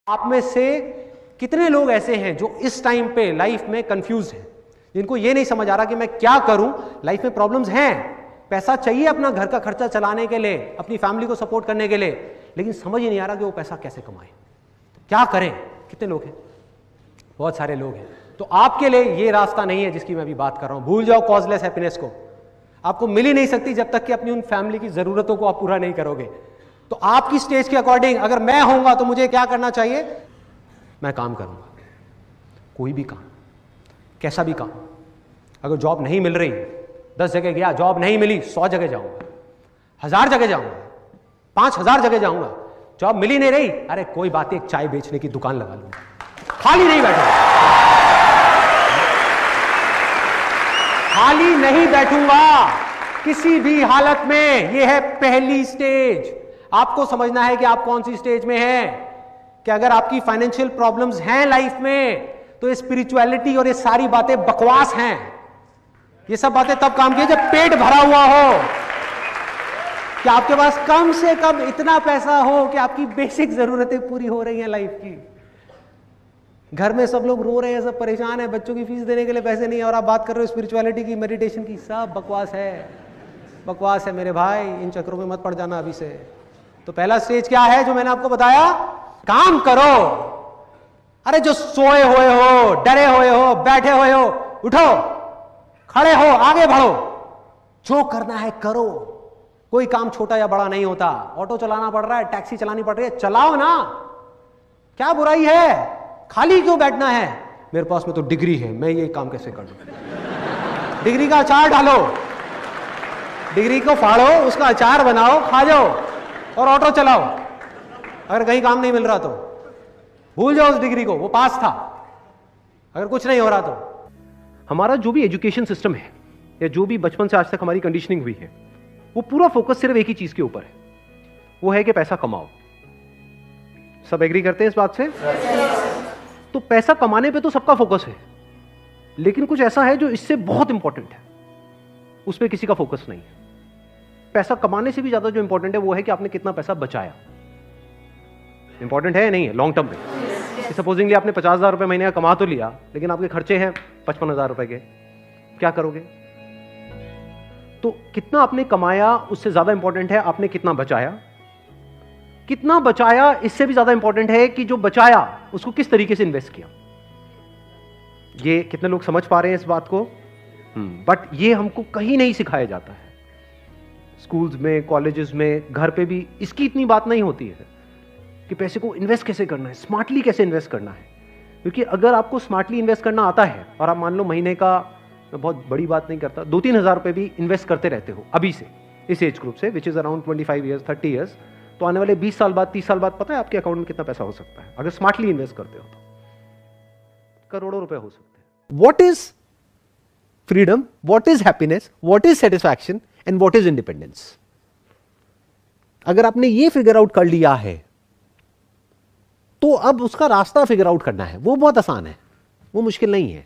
आप में से कितने लोग ऐसे हैं जो इस टाइम पे लाइफ में कंफ्यूज हैं, जिनको ये नहीं समझ आ रहा कि मैं क्या करूं? लाइफ में प्रॉब्लम्स हैं, पैसा चाहिए अपना घर का खर्चा चलाने के लिए, अपनी फैमिली को सपोर्ट करने के लिए, लेकिन समझ ही नहीं आ रहा कि वो पैसा कैसे कमाएं, क्या करें? कितने लोग हैं? बहुत सारे लोग हैं। तो आपके लिए ये रास्ता नहीं है जिसकी मैं अभी बात कर रहा हूं। भूल जाओ कॉजलेस हैप्पीनेस को, आपको मिल ही नहीं सकती जब तक कि अपनी उन फैमिली की जरूरतों को आप पूरा नहीं करोगे। तो आपकी स्टेज के अकॉर्डिंग अगर मैं होऊंगा तो मुझे क्या करना चाहिए? मैं काम करूंगा, कोई भी काम, कैसा भी काम। अगर जॉब नहीं मिल रही, 10 जगह गया, जॉब नहीं मिली, 100 जगह जाऊंगा, 1000 जगह जाऊंगा, 5000 जगह जाऊंगा, जॉब मिली नहीं रही, अरे कोई बात नहीं, एक चाय बेचने की दुकान लगा लूंगा, खाली नहीं बैठूंगा, खाली नहीं बैठूंगा किसी भी हालत में। यह है पहली स्टेज। आपको समझना है कि आप कौन सी स्टेज में हैं। कि अगर आपकी फाइनेंशियल प्रॉब्लम्स हैं लाइफ में, तो ये स्पिरिचुअलिटी और ये सारी बातें बकवास हैं। ये सब बातें तब काम की जब पेट भरा हुआ हो, कि आपके पास कम से कम इतना पैसा हो कि आपकी बेसिक जरूरतें पूरी हो रही हैं लाइफ की। घर में सब लोग रो रहे हैं, सब परेशान हैं, बच्चों की फीस देने के लिए पैसे नहीं है, और आप बात कर रहे हो स्पिरिचुअलिटी की, मेडिटेशन की। सब बकवास है, बकवास है मेरे भाई। इन चक्रों में मत पड़ जाना अभी से। तो पहला स्टेज क्या है जो मैंने आपको बताया? काम करो। अरे जो सोए हुए हो, डरे हुए हो, बैठे हुए हो, उठो, खड़े हो, आगे बढ़ो, जो करना है करो। कोई काम छोटा या बड़ा नहीं होता। ऑटो चलाना पड़ रहा है, टैक्सी चलानी पड़ रही है, चलाओ ना, क्या बुराई है? खाली क्यों बैठना है? मेरे पास में तो डिग्री है, मैं ये काम कैसे कर लूं? डिग्री का अचार डालो, डिग्री को फाड़ो, उसका अचार बनाओ, खा जाओ और ऑटो चलाओ। अगर कहीं काम नहीं मिल रहा तो भूल जाओ उस डिग्री को, वो पास था। अगर कुछ नहीं हो रहा तो हमारा जो भी एजुकेशन सिस्टम है, या जो भी बचपन से आज तक हमारी कंडीशनिंग हुई है, वो पूरा फोकस सिर्फ एक ही चीज के ऊपर है, वो है कि पैसा कमाओ। सब एग्री करते हैं इस बात से? तो पैसा कमाने पे तो सबका फोकस है, लेकिन कुछ ऐसा है जो इससे बहुत इंपॉर्टेंट है, उस पर किसी का फोकस नहीं है। पैसा कमाने से भी ज्यादा जो इंपॉर्टेंट है वो है कि आपने कितना पैसा बचाया। इंपॉर्टेंट है या नहीं है लॉन्ग टर्म में? सपोजिंगली आपने 50,000 रुपए महीने का कमा तो लिया, लेकिन आपके खर्चे हैं 55,000 रुपए के, क्या करोगे? तो कितना आपने कमाया उससे ज्यादा इंपॉर्टेंट है आपने कितना बचाया। कितना बचाया इससे भी ज्यादा इंपॉर्टेंट है कि जो बचाया उसको किस तरीके से इन्वेस्ट किया। ये कितने लोग समझ पा रहे हैं इस बात को? बट ये हमको कहीं नहीं सिखाया जाता है। स्कूल्स में, कॉलेजेस में, घर पे भी इसकी इतनी बात नहीं होती है कि पैसे को इन्वेस्ट कैसे करना है, स्मार्टली कैसे इन्वेस्ट करना है। क्योंकि अगर आपको स्मार्टली इन्वेस्ट करना आता है और आप मान लो महीने का, मैं बहुत बड़ी बात नहीं करता, 2-3 हज़ार रुपए भी इन्वेस्ट करते रहते हो अभी से, इस एज ग्रुप से, which is around 25 years, 30 years, तो आने वाले 20 साल बाद, 30 साल बाद पता है आपके अकाउंट में कितना पैसा हो सकता है? अगर स्मार्टली इन्वेस्ट करते हो तो करोड़ों रुपए हो सकते हैं। What is freedom, what is happiness, what is satisfaction and what is independence? अगर आपने ये फिगर आउट कर लिया है तो अब उसका रास्ता फिगर आउट करना है, वो बहुत आसान है, वो मुश्किल नहीं है।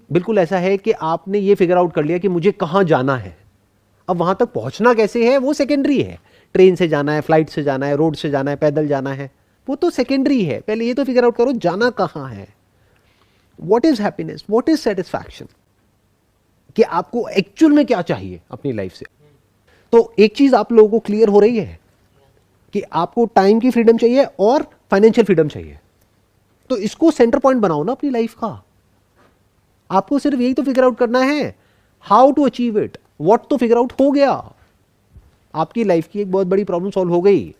बिल्कुल ऐसा है कि आपने ये फिगर आउट कर लिया कि मुझे कहां जाना है। अब वहां तक पहुंचना कैसे है वो सेकेंडरी है। ट्रेन से जाना है, फ्लाइट से जाना है, रोड से जाना है, पैदल जाना है, वो तो सेकेंडरी है। पहले ये तो फिगर आउट करो जाना कहां है। What is happiness, what is satisfaction, कि आपको एक्चुअल में क्या चाहिए अपनी लाइफ से। तो एक चीज आप लोगों को क्लियर हो रही है कि आपको टाइम की फ्रीडम चाहिए और फाइनेंशियल फ्रीडम चाहिए। तो इसको सेंटर पॉइंट बनाओ ना अपनी लाइफ का। आपको सिर्फ यही तो फिगर आउट करना है, how to achieve it. What तो फिगर आउट हो गया, आपकी लाइफ की एक बहुत बड़ी प्रॉब्लम सॉल्व हो गई।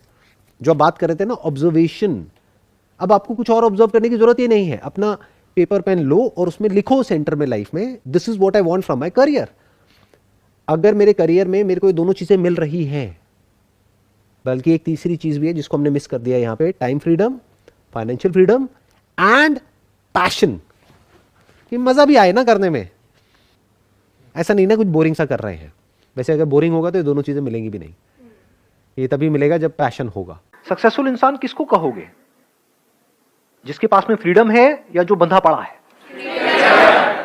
जो आप बात कर रहे थे ना, ऑब्जर्वेशन, अब आपको कुछ और ऑब्जर्व करने की जरूरत ही नहीं है। अपना पेपर पेन लो और उसमें लिखो सेंटर में लाइफ में, this is what I want from my career. अगर मेरे करियर में मेरे को ये दोनों चीजें मिल रही हैं, बल्कि एक तीसरी चीज भी है जिसको हमने मिस कर दिया यहां पे, time freedom, financial freedom and passion, कि मजा भी आए ना करने में। ऐसा नहीं ना कुछ बोरिंग सा कर रहे हैं। वैसे अगर बोरिंग होगा तो ये दोनों चीजें मिलेंगी भी नहीं। ये तभी मिलेगा जब पैशन होगा। सक्सेसफुल इंसान किसको कहोगे? जिसके पास में फ्रीडम है या जो बंधा पड़ा है?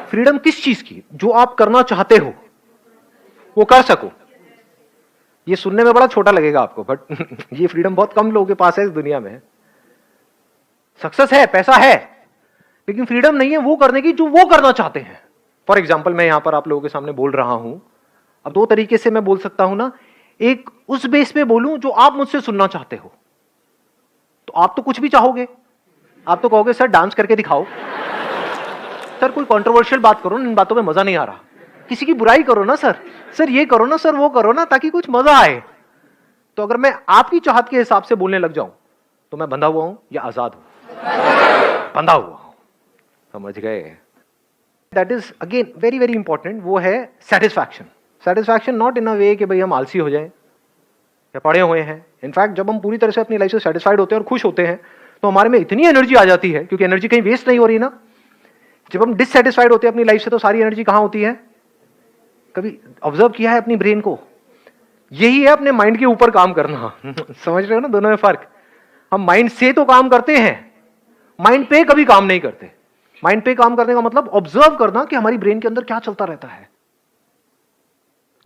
फ्रीडम किस चीज की? जो आप करना चाहते हो वो कर सको। ये सुनने में बड़ा छोटा लगेगा आपको, बट ये फ्रीडम बहुत कम लोगों के पास है इस दुनिया में। सक्सेस है, पैसा है, लेकिन फ्रीडम नहीं है वो करने की जो वो करना चाहते हैं। फॉर एग्जाम्पल मैं यहां पर आप लोगों के सामने बोल रहा हूं, अब दो तरीके से मैं बोल सकता हूं ना। एक उस बेस पे बोलूं जो आप मुझसे सुनना चाहते हो, तो आप तो कुछ भी चाहोगे, आप तो कहोगे सर डांस करके दिखाओ, सर कोई कंट्रोवर्शियल बात करो, इन बातों में मजा नहीं आ रहा, किसी की बुराई करो ना सर ये करो ना सर, वो करो ना, ताकि कुछ मजा आए। तो अगर मैं आपकी चाहत के हिसाब से बोलने लग जाऊं तो मैं बंधा हुआ हूं या आजाद हूं? बंधा हुआ हूं, समझ गए? That is again very very important, वो है सेटिस्फैक्शन। सेटिस्फैक्शन नॉट इन अ वे कि भाई हम आलसी हो जाएं या पड़े हुए हैं। इनफैक्ट जब हम पूरी तरह से अपनी लाइफ से सेटिस्फाइड होते हैं और खुश होते हैं तो हमारे में इतनी एनर्जी आ जाती है, क्योंकि एनर्जी कहीं वेस्ट नहीं हो रही ना। जब हम डिससेटिस्फाइड होते हैं अपनी लाइफ से तो सारी एनर्जी कहां होती है? कभी ऑब्जर्व किया है अपनी ब्रेन को? यही है अपने माइंड के ऊपर काम करना। समझ रहे हो ना दोनों में फर्क? हम माइंड से तो काम करते हैं, माइंड पे कभी काम नहीं करते। माइंड पे काम करने का मतलब ऑब्जर्व करना कि हमारी ब्रेन के अंदर क्या चलता रहता है।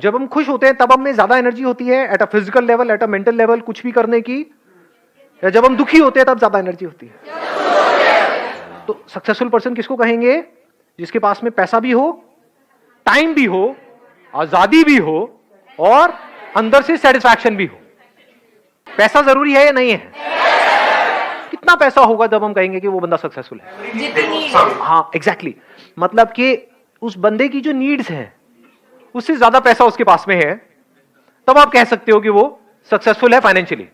जब हम खुश होते हैं तब हमें ज्यादा एनर्जी होती है at a physical level, at a mental level, कुछ भी करने की। या जब हम दुखी होते हैं तब ज्यादा एनर्जी होती है। तो सक्सेसफुल पर्सन किसको कहेंगे? जिसके पास में पैसा भी हो, टाइम भी हो, आजादी भी हो और अंदर से सेटिस्फैक्शन भी हो। पैसा जरूरी है या नहीं है? कितना पैसा होगा जब हम कहेंगे कि वो बंदा सक्सेसफुल है? हाँ एग्जैक्टली, मतलब कि उस बंदे की जो नीड्स हैं उससे ज्यादा पैसा उसके पास में है, तब आप कह सकते हो कि वो सक्सेसफुल है financially.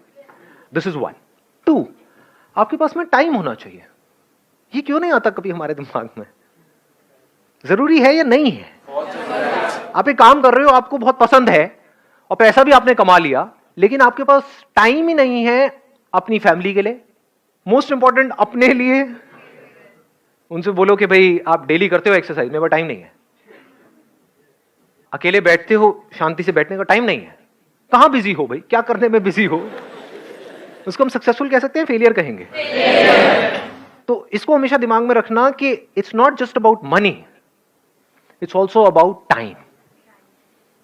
This is one. Two, आपके पास में टाइम होना चाहिए। ये क्यों नहीं आता कभी हमारे दिमाग में? जरूरी है या नहीं है? आप एक काम कर रहे हो, आपको बहुत पसंद है और पैसा भी आपने कमा लिया, लेकिन आपके पास टाइम ही नहीं है अपनी फैमिली के लिए, मोस्ट इंपॉर्टेंट अपने लिए। उनसे बोलो कि भाई आप डेली करते हो एक्सरसाइज, मेरे पास टाइम नहीं है। अकेले बैठते हो, शांति से बैठने का टाइम नहीं है। कहां बिजी हो भाई? क्या करने में बिजी हो? उसको हम सक्सेसफुल कह सकते हैं, फेलियर कहेंगे? तो इसको हमेशा दिमाग में रखना कि it's not just about money, it's also about time.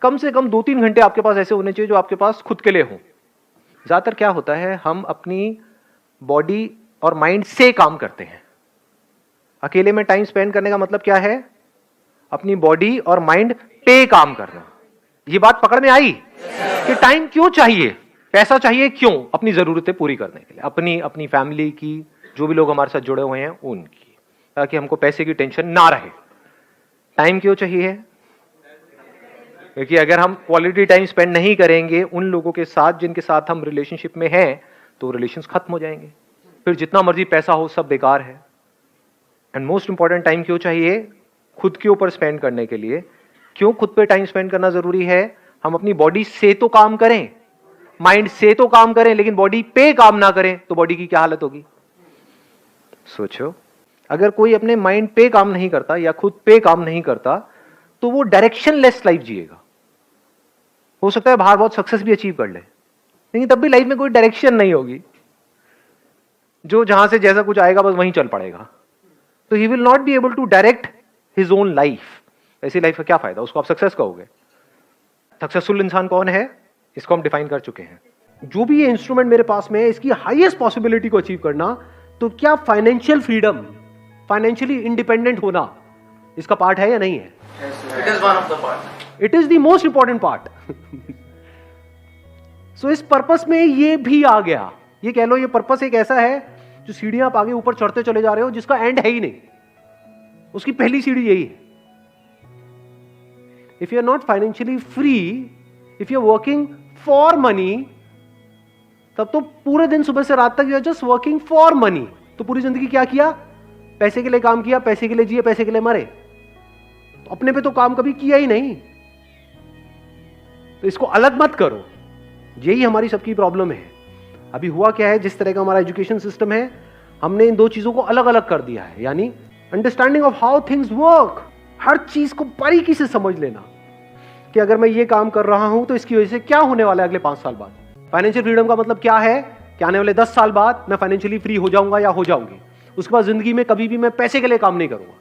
कम से कम 2-3 घंटे आपके पास ऐसे होने चाहिए जो आपके पास खुद के लिए हो। ज्यादातर क्या होता है, हम अपनी बॉडी और माइंड से काम करते हैं। अकेले में टाइम स्पेंड करने का मतलब क्या है? अपनी बॉडी और माइंड पे काम करना। ये बात पकड़ में आई कि टाइम क्यों चाहिए, पैसा चाहिए क्यों? अपनी जरूरतें पूरी करने के लिए, अपनी फैमिली की, जो भी लोग हमारे साथ जुड़े हुए हैं उनकी, ताकि हमको पैसे की टेंशन ना रहे। टाइम क्यों चाहिए? क्योंकि अगर हम क्वालिटी टाइम स्पेंड नहीं करेंगे उन लोगों के साथ जिनके साथ हम रिलेशनशिप में हैं, तो रिलेशंस खत्म हो जाएंगे, फिर जितना मर्जी पैसा हो सब बेकार है। एंड मोस्ट इंपॉर्टेंट, टाइम क्यों चाहिए? खुद के ऊपर स्पेंड करने के लिए। क्यों खुद पे टाइम स्पेंड करना जरूरी है? हम अपनी बॉडी से तो काम करें, माइंड से तो काम करें, लेकिन बॉडी पे काम ना करें तो बॉडी की क्या हालत होगी? सोचो, अगर कोई अपने माइंड पे काम नहीं करता या खुद पे काम नहीं करता तो वो डायरेक्शनलेस लाइफ जिएगा। हो सकता है बाहर बहुत सक्सेस भी अचीव कर ले, लेकिन तब भी लाइफ में कोई डायरेक्शन नहीं होगी। जो जहां से जैसा कुछ आएगा बस वहीं चल पड़ेगा। तो he will not be able to direct his own life. ऐसी लाइफ का क्या फायदा? उसको आप सक्सेस कहोगे? सक्सेसफुल इंसान कौन है, इसको हम डिफाइन कर चुके हैं। जो भी ये इंस्ट्रूमेंट मेरे पास में है, इसकी हाईएस्ट पॉसिबिलिटी को अचीव करना, तो क्या फाइनेंशियल फ्रीडम, फाइनेंशियली इंडिपेंडेंट होना इसका पार्ट है या नहीं है? It is one of the part. It is the most important part. So इस पर्पस में ये भी आ गया। ये कह लो, ये पर्पस एक ऐसा है जो सीढ़ियां आप आगे ऊपर चढ़ते चले जा रहे हो, जिसका एंड है ही नहीं। उसकी पहली सीढ़ी यही है। If you are not financially free, if you are working for money, तब तो पूरे दिन सुबह से रात तक you are just working for money. तो पूरी जिंदगी क्या किया? पैसे के लिए काम किया, पैसे के लिए जिए, पैसे के लिए मरे। तो अपने पे तो काम कभी किया ही नहीं। तो इसको अलग मत करो। यही हमारी सबकी प्रॉब्लम है। अभी हुआ क्या है, जिस तरह का हमारा एजुकेशन सिस्टम है, हमने इन दो चीजों को अलग अलग कर दिया है। यानी understanding of how things work, हर चीज को बारीकी से समझ लेना कि अगर मैं ये काम कर रहा हूं तो इसकी वजह से क्या होने वाला है अगले 5 साल बाद। फाइनेंशियल फ्रीडम का मतलब क्या है कि आने वाले 10 साल बाद मैं फाइनेंशियली फ्री हो जाऊंगा या हो जाऊंगी। उसके बाद जिंदगी में कभी भी मैं पैसे के लिए काम नहीं करूंगा।